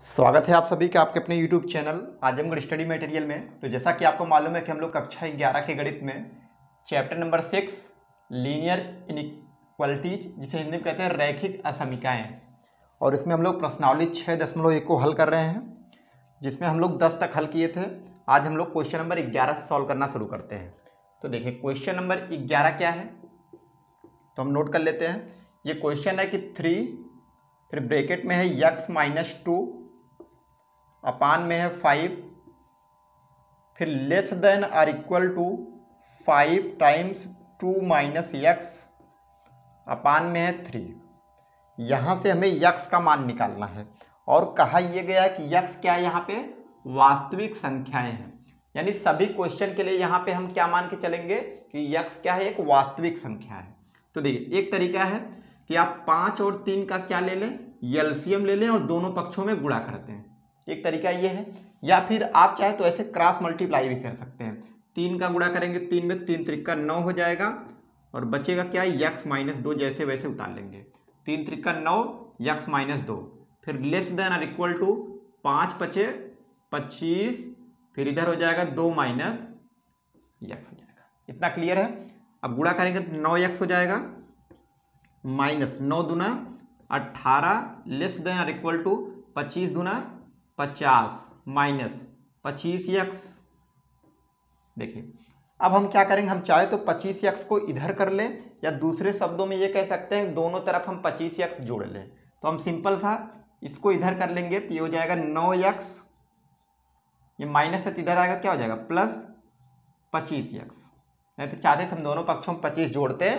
स्वागत है आप सभी का आपके अपने YouTube channel Azamgarh study material में। तो जैसा कि आपको मालूम है कि हम लोग कक्षा 11 के गणित में चैप्टर नंबर 6 लीनियर इनइक्वालिटीज, जिसे हिंदी में कहते हैं रैखिक असमीकाएं, और इसमें हम लोग प्रश्नावली 6.1 को हल कर रहे हैं, जिसमें हम लोग 10 तक हल किए थे। आज हम लोग क्वेश्चन नंबर 11 सॉल्व करना शुरू करते हैं। तो देखिए क्वेश्चन नंबर 11 क्या है, तो हम नोट कर लेते हैं। ये क्वेश्चन है कि 3, फिर ब्रैकेट में है x-2 अपान में है 5, फिर less than or equal to 5 times 2 minus x upon में है 3। यहाँ से हमें x का मान निकालना है, और कहा यह गया है कि x क्या है, यहाँ पे वास्तविक संख्याएं हैं। यानी सभी क्वेश्चन के लिए यहाँ पे हम क्या मान के चलेंगे कि x क्या है, एक वास्तविक संख्या है। तो देखिए एक तरीका है कि आप 5 और 3 का क्या ले लें, एलसीएम ले लें और दोनों पक्षों में गुणा करते हैं। एक तरीका ये है, या फिर आप चाहे तो ऐसे क्रॉस मल्टीप्लाई भी कर सकते हैं। 3 का गुणा करेंगे 3 में, 3 त्रिका 9 हो जाएगा, और बचेगा क्या है x-2, जैसे वैसे उतार लेंगे। 3 त्रिका 9 x-2, फिर लेस देन और इक्वल टू 5 बचे 25, फिर इधर हो जाएगा 2 माइनस x हो जाएगा। इतना क्लियर है। अब गुणा करेंगे तो 9x हो जाएगा, माइनस 9 दूना 18, लेस देन और इक्वल टू 25 दूना 50 माइनस 25x। देखिए अब हम क्या करेंगे, हम चाहे तो 25x को इधर कर लें, या दूसरे शब्दों में ये कह सकते हैं दोनों तरफ हम 25x जोड़ लें। तो हम सिंपल था, इसको इधर कर लेंगे तो ये हो जाएगा 9x, ये माइनस है तो इधर आएगा क्या हो जाएगा प्लस 25x। नहीं तो चाहते थे हम दोनों पक्षों में 25 जोड़ते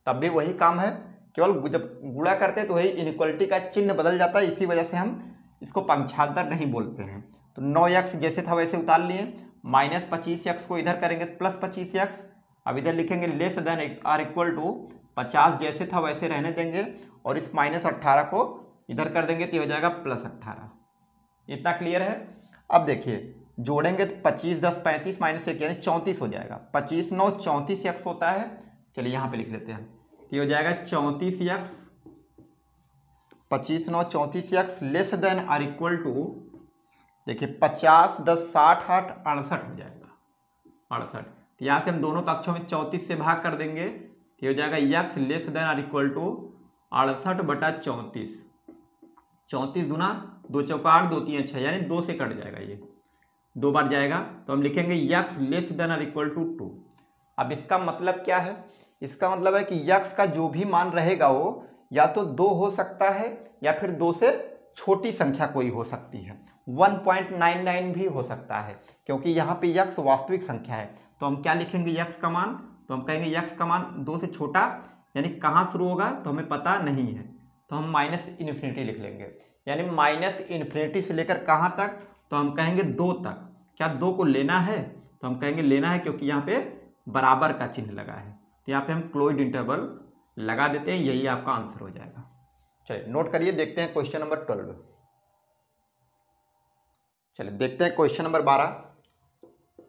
तब भी वही काम है, केवल जब गुणा करते तो वही इनइक्वालिटी का चिन्ह बदल जाता है, इसी वजह से हम इसको पंक्षांतर नहीं बोलते हैं। तो 9x जैसे था वैसे उतार लिए, माइनस 25x को इधर करेंगे तो प्लस 25x। अब इधर लिखेंगे less than or equal to 50, जैसे था वैसे रहने देंगे, और इस माइनस 18 को इधर कर देंगे तो हो जाएगा प्लस 18। इतना क्लियर है। अब देखिए जोड़ेंगे तो 25 10 35 माइनस 1 यानी 34 हो जाएगा। 25 9 34x होता है। चलिए यहाँ पे लिख लेते हैं, तो हो जाएगा 34x, 25 9 34x less than or equal to, देखिए 50 10 60 8 68 हो जाएगा 68। तो यहाँ से हम दोनों पक्षों में 34 से भाग कर देंगे तो हो जाएगा x less than or equal to 68 बटा 34। 34 दूना 2 चौका 8 2 3 6, यानी 2 से कट जाएगा, ये 2 बार जाएगा। तो हम लिखेंगे x less than or equal to 2। अब इसका मतलब क्या है, इसका मतलब है कि x का जो भी मान रहेगा वो या तो 2 हो सकता है, या फिर 2 से छोटी संख्या कोई हो सकती है। 1.99 भी हो सकता है, क्योंकि यहाँ पे x वास्तविक संख्या है। तो हम क्या लिखेंगे x का मान, तो हम कहेंगे x का मान 2 से छोटा, यानी कहाँ शुरू होगा तो हमें पता नहीं है, तो हम माइनस इन्फिनिटी लिख लेंगे। यानी माइनस इन्फिनिटी से लेकर कहाँ तक, तो हम कहेंगे 2 तक। क्या 2 को लेना है, तो हम कहेंगे लेना है, क्योंकि यहाँ पे बराबर का चिन्ह लगा है, तो यहाँ पे हम क्लोज्ड इंटरवल लगा देते हैं, यही आपका आंसर हो जाएगा। चलिए नोट करिए, देखते हैं क्वेश्चन नंबर 12। चलिए देखते हैं क्वेश्चन नंबर 12।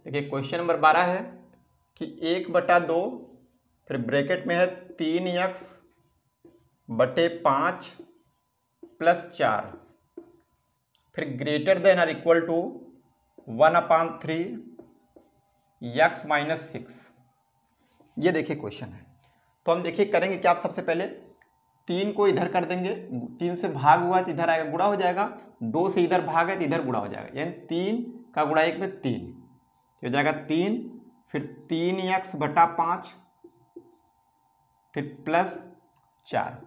देखिए क्वेश्चन नंबर 12 है कि 1/2, फिर ब्रैकेट में है 3x बटे 5 प्लस 4, फिर greater than or equal to 1/3 x-6। ये देखिए क्वेश्चन है। तो हम देखिए करेंगे क्या, आप सबसे पहले 3 को इधर कर देंगे, 3 से भाग हुआ तो इधर आएगा गुणा हो जाएगा, 2 से इधर भाग है तो इधर गुणा हो जाएगा, यानी 3 का गुणा 1 में 3 हो जाएगा 3, फिर 3x बटा 5, फिर प्लस 4।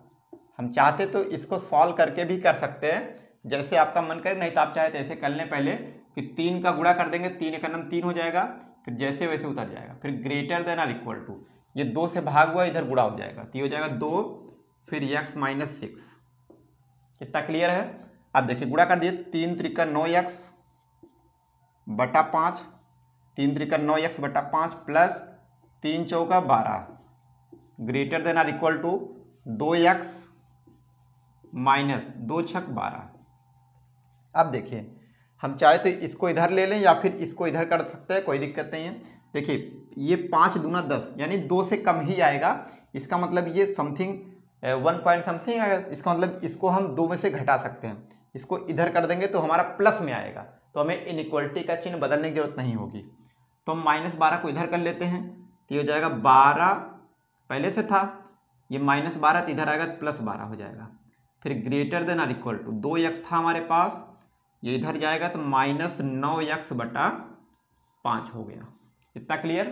हम चाहते तो इसको सॉल्व करके भी कर सकते हैं, जैसे आपका मन करे, नहीं तो आप चाहे तो ऐसे कर लें पहले कि 3 का गुणा कर देंगे, 3 का नाम 3 हो जाएगा, फिर जैसे वैसे उतर जाएगा, फिर greater than or equal to, ये 2 से भाग हुआ इधर गुणा हो जाएगा, तो ये हो जाएगा 2, फिर x-6। कितना क्लियर है। अब देखिए गुणा कर दिए, 3 त्रिका 9x बटा 5, 3 त्रिका 9x बटा 5 प्लस 3 चौका 12, greater than or equal to 2x minus 2 छक 12। अब देखिए हम चाहे तो इसको इधर ले लें, या फिर इसको इधर कर सकते हैं, कोई दिक्कत नहीं है। देखिए ये 5 दूना 10, यानी 2 से कम ही आएगा, इसका मतलब ये समथिंग 1 पॉइंट समथिंग, इसका मतलब इसको हम 2 में से घटा सकते हैं, इसको इधर कर देंगे तो हमारा प्लस में आएगा, तो हमें इनइक्वलिटी का चिन्ह बदलने की जरूरत नहीं होगी। तो हम -12 को इधर कर लेते हैं, तो ये हो जाएगा 12, पहले से था ये -12, तो इधर आएगा +12 हो जाएगा। फिर ग्रेटर देन और इक्वल टू 2x था हमारे पास, ये इधर जाएगा तो -9x/5 हो गया। इतना क्लियर?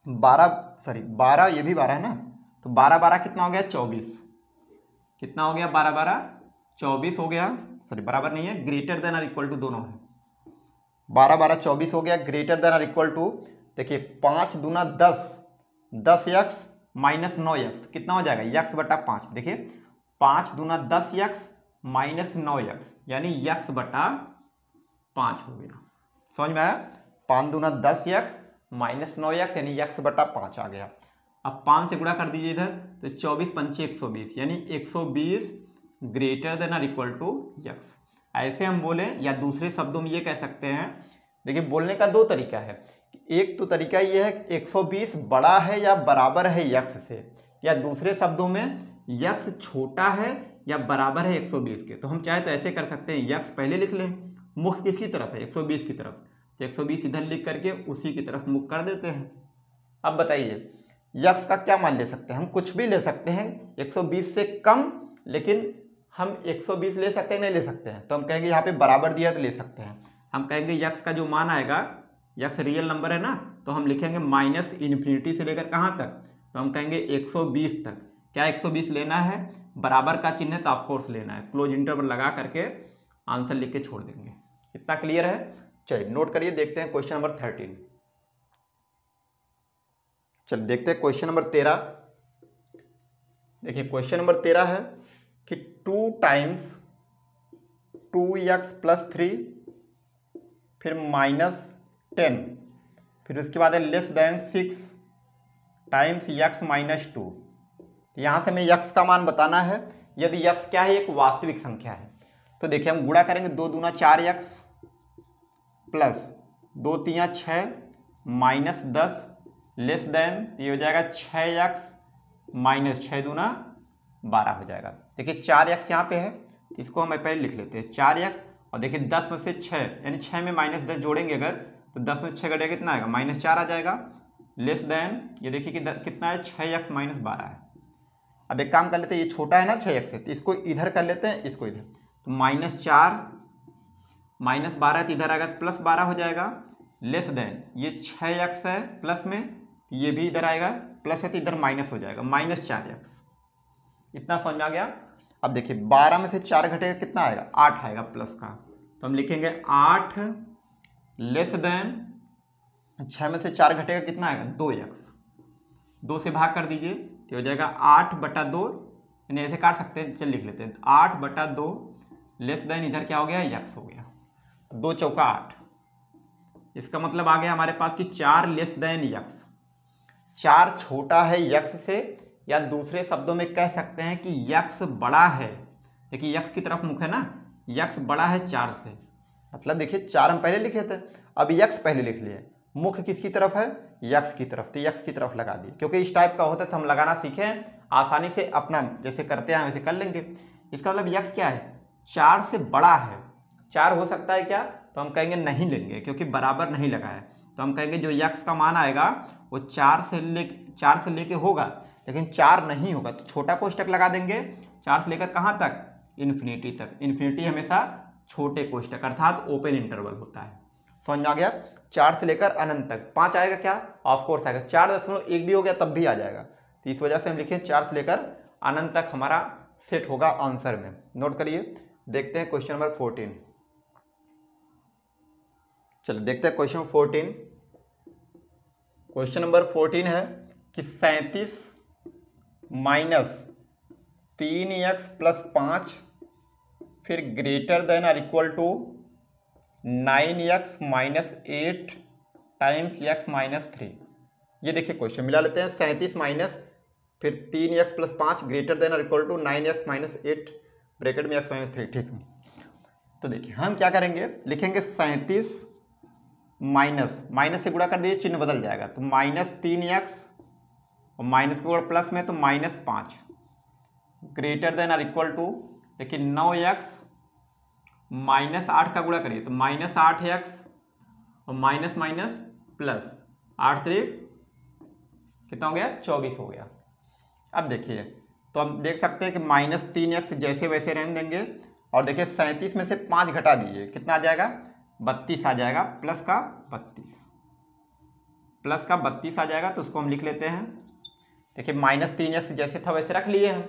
12 ये भी 12 है ना, तो 12 कितना हो गया 24, कितना हो गया 12 24 हो गया, बराबर नहीं है, ग्रेटर देन और इक्वल टू दोनों है। 12 24 हो गया, ग्रेटर देन और इक्वल टू, देखिए 5 दूना 10, 10x - 9x कितना हो जाएगा x/5। देखिए 5 दूना 10x - 9x यानी x/5 हो गया। समझ में आया? 5 दूना 10x - 9x यानी x/5 आ गया। अब 5 से गुणा कर दीजिए इधर, तो 24 पंचे 120 यानी 120 ग्रेटर देन और इक्वल टू x। ऐसे हम बोले, या दूसरे शब्दों में ये कह सकते हैं, देखिए बोलने का दो तरीका है। एक तो तरीका ये है कि 120 बड़ा है या बराबर है x से, या दूसरे शब्दों में x छोटा है या बराबर है 120 के। तो हम चाहे तो ऐसे कर सकते हैं, x पहले लिख लें, मुख किसकी तरफ है 120 की तरफ, तो 120 इधर लिख करके उसी की तरफ मुख कर देते हैं। अब बताइए x का क्या मान ले सकते हैं? हम कुछ भी ले सकते हैं 120 से कम, लेकिन हम 120 ले सकते हैं नहीं ले सकते हैं? तो हम कहेंगे यहाँ पे बराबर दिया तो ले सकते हैं। हम कहेंगे x का जो मान आएगा, x रियल नंबर है ना, तो हम लिखेंगे -∞ से लेकर कहाँ तक, तो हम कहेंगे 120 तक। क्या 120 लेना है? बराबर का चिन्ह है तो ऑफकोर्स लेना है, क्लोज इंटरवल लगा करके आंसर लिख के छोड़ देंगे। इतना क्लियर है? चलिए नोट करिए, देखते हैं क्वेश्चन नंबर 13। चलिए देखते हैं क्वेश्चन नंबर 13। देखिए क्वेश्चन नंबर 13 है कि 2 टाइम्स 2x + 3 फिर -10, फिर उसके बाद है <6 टाइम्स x - 2। यहाँ से हमें x का मान बताना है। यदि x क्या है? एक वास्तविक संख्या है। तो देखिए हम गुणा करेंगे, 2 दूना 4x प्लस 2 3 6 -10 लेस देन, ये हो जाएगा 6x - 6 दूना 12 हो जाएगा। देखिए 4x यहाँ पे है, तो इसको हम पहले लिख लेते हैं 4x, और देखिए 10 में से 6 यानी 6 में -10 जोड़ेंगे अगर, तो 10 में 6 घटेगा कितना आएगा -4 आ जाएगा। लेस देन, ये देखिए कि कितना है 6x - 12 है। अब एक काम कर लेते हैं, ये छोटा है ना 6x से, तो इसको इधर कर लेते हैं, इसको इधर, तो -4 -12 तो इधर आएगा +12 हो जाएगा। लेस देन ये 6x है प्लस में, ये भी इधर आएगा प्लस है तो इधर माइनस हो जाएगा -4x। इतना समझ में आ गया? अब देखिए 12 में से 4 घटेगा कितना आएगा 8 आएगा प्लस का, तो हम लिखेंगे 8 लेस देन 6 में से 4 घटेगा कितना आएगा 2x, 2 से भाग कर दीजिए तो हो जाएगा 8/2, यानी ऐसे काट सकते हैं, चल लिख लेते हैं 8/2 लेस देन इधर क्या हो गया x हो गया, 2 चौका 8। इसका मतलब आ गया हमारे पास कि 4 लेस देन x, 4 छोटा है x से, या दूसरे शब्दों में कह सकते हैं कि x बड़ा है। देखिए x की तरफ मुख है ना, x बड़ा है 4 से, मतलब देखिए 4 हम पहले लिखे थे, अब x पहले लिख लिए, मुख किसकी तरफ है x की तरफ, तो x की तरफ लगा दिए। क्योंकि इस टाइप का होता है तो हम लगाना सीखे, आसानी से अपना जैसे करते हैं वैसे कर लेंगे। इसका मतलब x क्या है 4 से बड़ा है, 4 हो सकता है क्या, तो हम कहेंगे नहीं लेंगे क्योंकि बराबर नहीं लगा है, तो हम कहेंगे जो x का मान आएगा वो 4 से लेके होगा, लेकिन 4 नहीं होगा तो छोटा कोष्टक लगा देंगे। 4 से लेकर कहाँ तक इन्फिनिटी तक, इन्फिनिटी हमेशा छोटे कोष्टक अर्थात ओपन इंटरवल होता है। समझ में आ गया? 4 से लेकर अनंत तक 5 आएगा क्या, ऑफ कोर्स आएगा, 4.1 भी हो गया तब भी आ जाएगा, तो इस वजह से हम लिखें 4 से लेकर अनंत तक हमारा सेट होगा आंसर में। नोट करिए, देखते हैं क्वेश्चन नंबर 14। चलिए देखते हैं क्वेश्चन 14। क्वेश्चन नंबर 14 है कि 37 - 3x + 5 फिर ग्रेटर देन और equal to 9x - 8 times x - 3। ये देखिए क्वेश्चन मिला लेते हैं, 37 माइनस फिर 3x + 5 ग्रेटर देन और इक्वल टू 9x - 8 ब्रैकेट में x - 3। ठीक है, तो देखिए हम क्या करेंगे, लिखेंगे 37 माइनस से गुणा कर दीजिए, चिन्ह बदल जाएगा, तो -3x और माइनस के ऊपर प्लस में तो -5 ग्रेटर देन और इक्वल टू, देखिए 9x -8 का गुणा करिए तो -8x और माइनस माइनस प्लस 8 3 कितना हो गया 24 हो गया। अब देखिए तो हम देख सकते हैं कि -3x जैसे वैसे रहने देंगे और देखिए 37 में से 5 घटा दीजिए कितना आ जाएगा 32 आ जाएगा, प्लस का 32 आ जाएगा। तो उसको हम लिख लेते हैं। देखिए -3x जैसे था वैसे रख लिए हम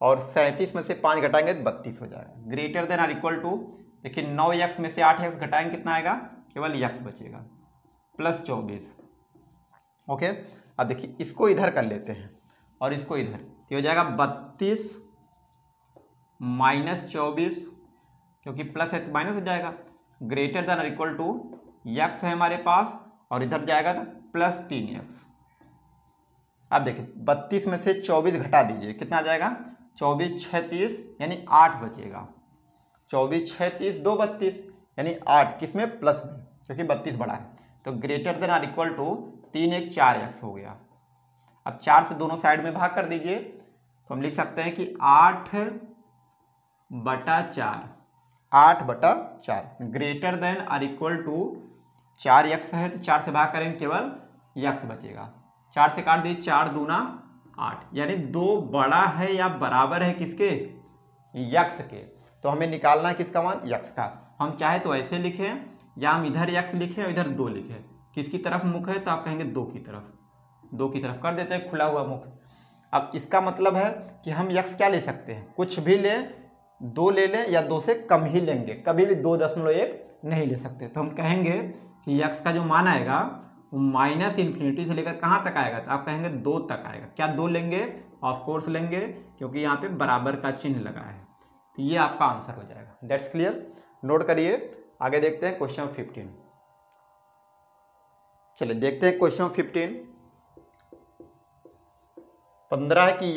और 37 में से 5 घटाएंगे तो 32 हो जाएगा। Greater than or equal to देखिए 9x में से 8x घटाएंगे कितना आएगा केवल x बचेगा प्लस 24। ओके, अब देखिए इसको इधर कर लेते हैं और इसको इधर तो हो जाएगा 32 माइनस 24 क्योंकि प्लस है तो माइनस हो जाएगा। ग्रेटर देन और इक्वल टू x है हमारे पास और इधर जाएगा तो प्लस 3x। अब देखिए 32 में से 24 घटा दीजिए कितना आ जाएगा 24 6 30 यानी 8 बचेगा। 24 6 30 2 32 यानी 8 किस में प्लस में क्योंकि 32 बड़ा है। तो ग्रेटर देन और इक्वल टू 3 1 4x हो गया। अब 4 से दोनों साइड में भाग कर दीजिए तो हम लिख सकते हैं कि 8/4 ग्रेटर देन और इक्वल टू 4x है तो 4 से भाग करेंगे केवल x बचेगा। 4 से काट दीजिए 4 दूना 8 यानी 2 बड़ा है या बराबर है किसके x के। तो हमें निकालना है किसका मान x का। हम चाहे तो ऐसे लिखें या हम इधर x लिखें और इधर 2 लिखें। किसकी तरफ मुख है तो आप कहेंगे 2 की तरफ कर देते हैं खुला हुआ मुख। अब इसका मतलब है कि हम x क्या ले सकते हैं कुछ भी ले 2 ले लें या 2 से कम ही लेंगे, कभी भी 2.1 नहीं ले सकते। तो हम कहेंगे कि x का जो मान आएगा वो -∞ से लेकर कहाँ तक आएगा तो आप कहेंगे 2 तक आएगा। क्या 2 लेंगे ऑफ कोर्स लेंगे क्योंकि यहाँ पे बराबर का चिन्ह लगा है। तो ये आपका आंसर हो जाएगा। दैट्स क्लियर, नोट करिए। आगे देखते हैं क्वेश्चन 15। चलिए देखते हैं क्वेश्चन 15। 15 है कि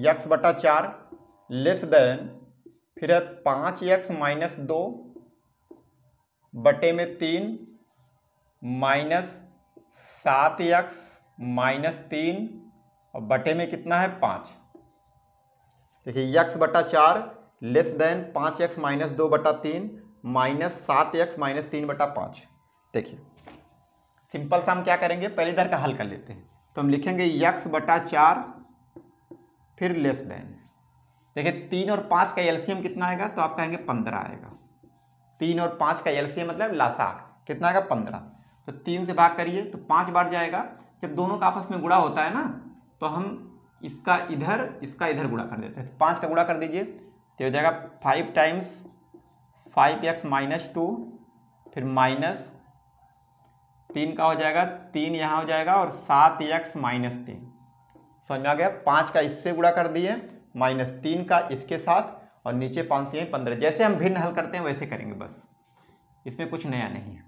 x/4 लेस देन फिर है 5x - 2 बटे में 3 माइनस 7x - 3 और बटे में कितना है 5। देखिए x/4 लेस देन 5x - 2 बटा 3 माइनस 7x - 3 बटा 5। देखिए सिंपल सा हम क्या करेंगे पहले इधर का हल कर लेते हैं। तो हम लिखेंगे x/4 फिर लेस देन। देखिए 3 और 5 का एलसीएम कितना आएगा तो आप कहेंगे 15 आएगा। 3 और 5 का एलसीएम मतलब लसाअ कितना आएगा 15। तो 3 से भाग करिए तो 5 बार जाएगा। जब दोनों का आपस में गुणा होता है ना तो हम इसका इधर गुणा कर देते हैं। 5 का गुणा कर दीजिए तो हो जाएगा 5 टाइम्स 5x - 2 फिर माइनस 3 का हो जाएगा 3 यहाँ हो जाएगा और 7x - 3 समझ में आ गया। 5 का इससे गुणा कर दिए -3 का इसके साथ और नीचे 5 से 15। जैसे हम भिन्न हल करते हैं वैसे करेंगे, बस इसमें कुछ नया नहीं है।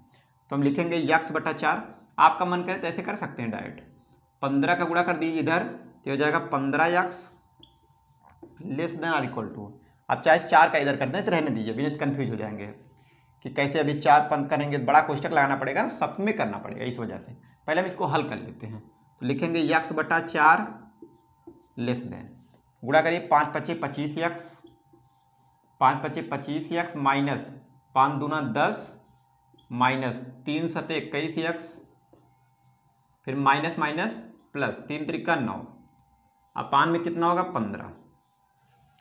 तो हम लिखेंगे x/4। आपका मन करे तो ऐसे कर सकते हैं डायरेक्ट। 15 का गुणा कर दीजिए इधर तो हो जाएगा 15x लेस देन और इक्वल टू। आप चाहे 4 का इधर कर दें तो रहने दीजिए, भी कन्फ्यूज हो जाएंगे कि कैसे अभी 4 पंथ करेंगे, बड़ा कोष्टक लगाना पड़ेगा, सब में करना पड़ेगा। इस वजह से पहले हम इसको हल कर लेते हैं। तो लिखेंगे x/4 लेस देन गुणा करिए 5 × 5 = 25x 5 × 5 = 25x माइनस 5 दूना 10 माइनस 3 × 7 = 21x फिर माइनस माइनस प्लस 3 × 3 = 9। अपान में कितना होगा 15।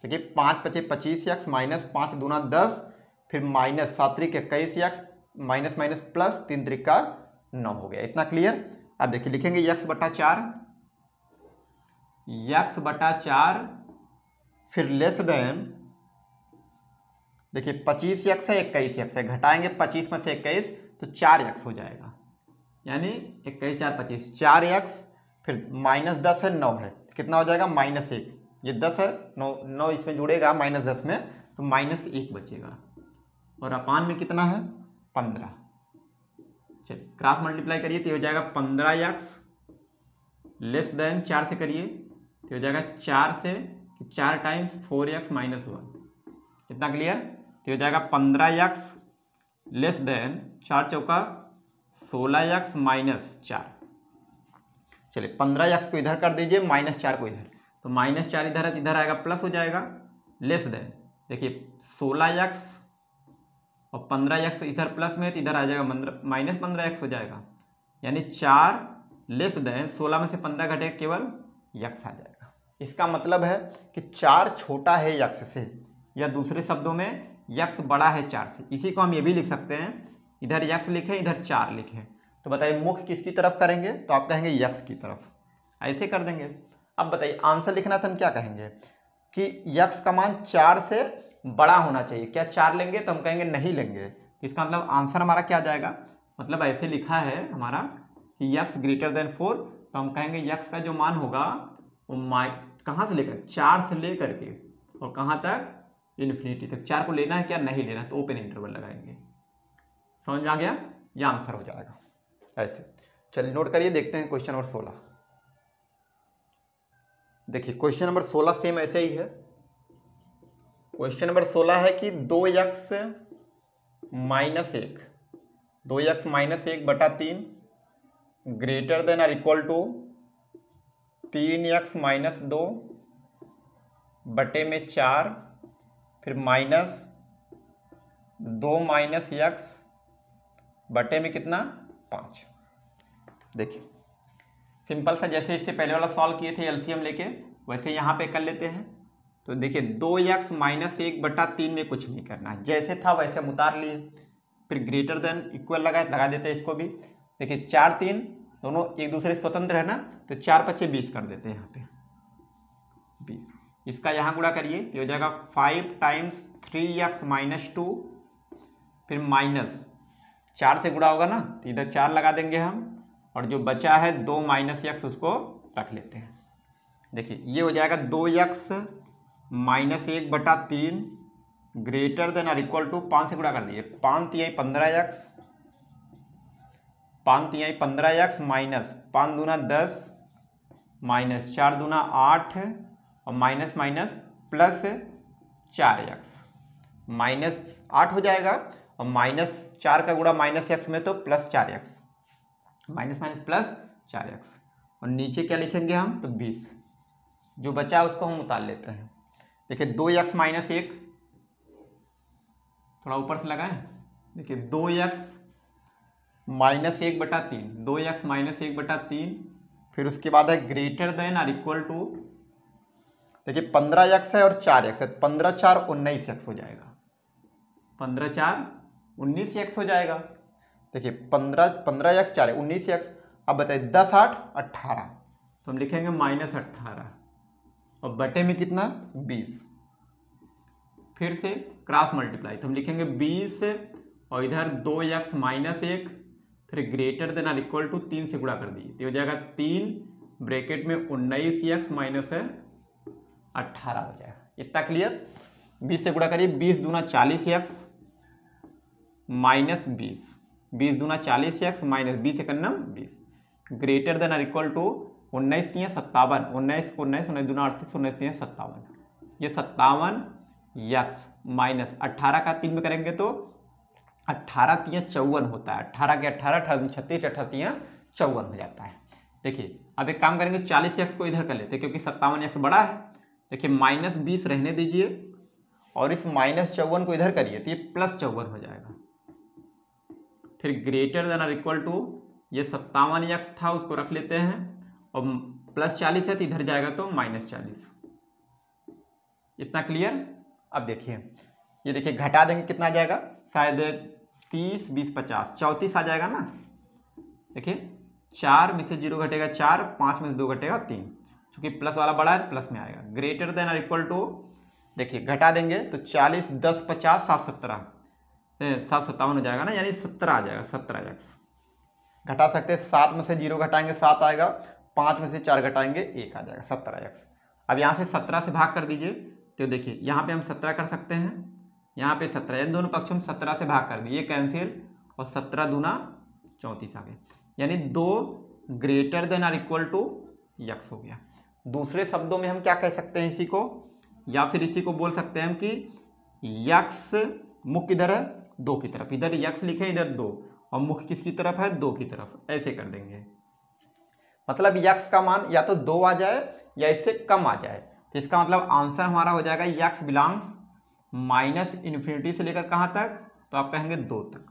देखिए 5 × 5 = 25x माइनस 5 दूना 10 फिर minus 7 × 3 = 21x minus minus plus 3 × 3 = 9 हो गया। इतना क्लियर। अब देखिए लिखेंगे x/4 फिर लेस देन देखिए 25x है 21x है, घटाएंगे 25 में से 21 तो 4x हो जाएगा, यानी 21 4 25 4x फिर -10 है 9 है कितना हो जाएगा -1। ये 10 है 9 इसमें जुड़ेगा -10 में तो -1 बचेगा और अपान में कितना है 15। चलिए क्रॉस मल्टीप्लाई करिए तो हो जाएगा 15x लेस देन 4 से करिए तो हो जाएगा 4 से 4 टाइम्स 4x - 1 कितना क्लियर। तो हो जाएगा 15x लेस देन 4 चौका 16x - 4। चलिए 15x को इधर कर दीजिए -4 को इधर, तो -4 इधर है तो इधर आएगा प्लस हो जाएगा लेस देन देखिए 16x और 15x इधर प्लस में है तो इधर आ जाएगा -15x हो जाएगा, यानी 4 लेस देन 16 में से 15 घटे केवल x आ जाएगा। इसका मतलब है कि 4 छोटा है x से, या दूसरे शब्दों में x बड़ा है 4 से। इसी को हम ये भी लिख सकते हैं, इधर x लिखें इधर 4 लिखें। तो बताइए मुख किसकी तरफ करेंगे, तो आप कहेंगे x की तरफ, ऐसे कर देंगे। अब बताइए आंसर लिखना तो हम क्या कहेंगे कि x का मान 4 से बड़ा होना चाहिए। क्या 4 लेंगे, तो हम कहेंगे नहीं लेंगे। इसका मतलब आंसर हमारा क्या जाएगा, मतलब ऐसे लिखा है हमारा कि x ग्रेटर देन 4, तो हम कहेंगे x का जो मान होगा वो कहाँ से लेकर, 4 से लेकर के और कहाँ तक, इन्फिनिटी तक। 4 को लेना है क्या, नहीं लेना, तो ओपन इंटरवल लगाएंगे। समझ में आ गया, यह आंसर हो जाएगा ऐसे। चलिए नोट करिए, देखते हैं क्वेश्चन नंबर 16। देखिए क्वेश्चन नंबर 16 सेम ऐसे ही है। क्वेश्चन नंबर 16 है कि 2x माइनस 1 बटा 3 ग्रेटर देन और इक्वल टू 3x माइनस 2 बटे में 4, फिर -2 माइनस x बटे में कितना, 5। देखिए सिंपल सा, जैसे इससे पहले वाला सॉल्व किए थे एलसीएम लेके, वैसे यहाँ पे कर लेते हैं। तो देखिए 2x माइनस 1 बटा 3 में कुछ नहीं करना है, जैसे था वैसे हम उतार लिए। फिर ग्रेटर देन इक्वल लगा देते हैं इसको भी। देखिए 4 3 दोनों एक दूसरे से स्वतंत्र है ना, तो 4 5 20 कर देते हैं यहाँ पे 20। इसका यहाँ गुणा करिए तो हो जाएगा 5 टाइम्स 3x माइनस 2, फिर माइनस 4 से गुणा होगा ना, तो इधर 4 लगा देंगे हम, और जो बचा है 2 माइनस x उसको रख लेते हैं। देखिए ये हो जाएगा 2x माइनस 1 बटा 3 ग्रेटर देन और इक्वल टू 5 से गुणा कर दीजिए, 5 3 15x, 5 3 15x माइनस 5 दूना 10 माइनस 4 दूना 8 और माइनस माइनस प्लस 4x, -8 हो जाएगा, और -4 का गुणा -x में तो +4x, माइनस माइनस +4x, और नीचे क्या लिखेंगे हम, तो 20। जो बचा उसको हम उतार लेते हैं। देखिए 2x माइनस 1, थोड़ा ऊपर से लगाएं। देखिए 2x माइनस 1 बटा 3, 2x माइनस 1 बटा 3, फिर उसके बाद है ग्रेटर देन और इक्वल टू, देखिए 15x है और 4x है, 15 4 19x हो जाएगा, 15 4 19x हो जाएगा। देखिए 15x 4 19x। अब बताइए 10 8 18, तो हम लिखेंगे -18 और बटे में कितना 20, फिर से क्रॉस मल्टीप्लाई, तो हम लिखेंगे 20 और इधर 2x माइनस 1, फिर ग्रेटर देन और इक्वल टू 3 से गुणा कर दीजिए, तो हो जाएगा 3 ब्रैकेट में 19x माइनस 18 हो जाएगा। इतना क्लियर। 20 से गुणा करिए, 20 दूना 40x माइनस 20, 20 दूना 40x माइनस 20 एकन्नम 20, ग्रेटर देन और इक्वल टू 19 3 57, 19 19 दूना 38, 19 3 57, ये 57x माइनस 18 का 3 में करेंगे तो 18 3 54 होता है, 18 के 18 18 36, 18 3 54 हो जाता है। देखिए अब एक काम करेंगे, 40x को इधर कर लेते हैं क्योंकि 57x बड़ा है। देखिए -20 रहने दीजिए और इस -54 को इधर करिए तो ये +54 हो जाएगा। फिर ग्रेटर देन और इक्वल टू, ये 57x था उसको रख लेते हैं और +40 है तो इधर जाएगा तो -40। इतना क्लियर। अब देखिए ये देखिए घटा देंगे कितना आ जाएगा, शायद 30 20 50 34 आ जाएगा ना। देखिए 4 में से 0 घटेगा 4, 5 में से 2 घटेगा 3, चूंकि प्लस वाला बड़ा है प्लस में आएगा। ग्रेटर देन और इक्वल टू, देखिए घटा देंगे तो 40 10 50 7 17 7 57 हो जाएगा ना, यानी 17 आ जाएगा, 17x। घटा सकते हैं, 7 में से 0 घटाएंगे 7 आएगा, 5 में से 4 घटाएंगे 1 आ जाएगा, 17x। अब यहाँ से 17 से भाग कर दीजिए, तो देखिए यहाँ पे हम 17 कर सकते हैं, यहाँ पे 17, इन दोनों पक्षों में 17 से भाग कर दिए, कैंसिल, और 17 दूना 34 आ गए, यानी 2 ग्रेटर देन और इक्वल टू x हो गया। दूसरे शब्दों में हम क्या कह सकते हैं इसी को, या फिर इसी को बोल सकते हैं हम कि x मुख किधर है 2 की तरफ, इधर x लिखे इधर 2 और मुख किसकी तरफ है 2 की तरफ, ऐसे कर देंगे। मतलब x का मान या तो 2 आ जाए या इससे कम आ जाए, तो इसका मतलब आंसर हमारा हो जाएगा x बिलोंग्स माइनस इन्फिनिटी से लेकर कहाँ तक, तो आप कहेंगे 2 तक।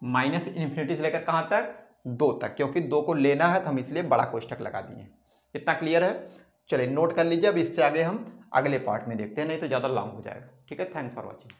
माइनस इन्फिनिटी से लेकर कहाँ तक, 2 तक, क्योंकि 2 को लेना है तो हम इसलिए बड़ा कोष्ठक लगा दिए। इतना क्लियर है? चलिए नोट कर लीजिए। अब इससे आगे हम अगले पार्ट में देखते हैं, नहीं तो ज़्यादा लॉन्ग हो जाएगा। ठीक है, थैंक्स फॉर वॉचिंग।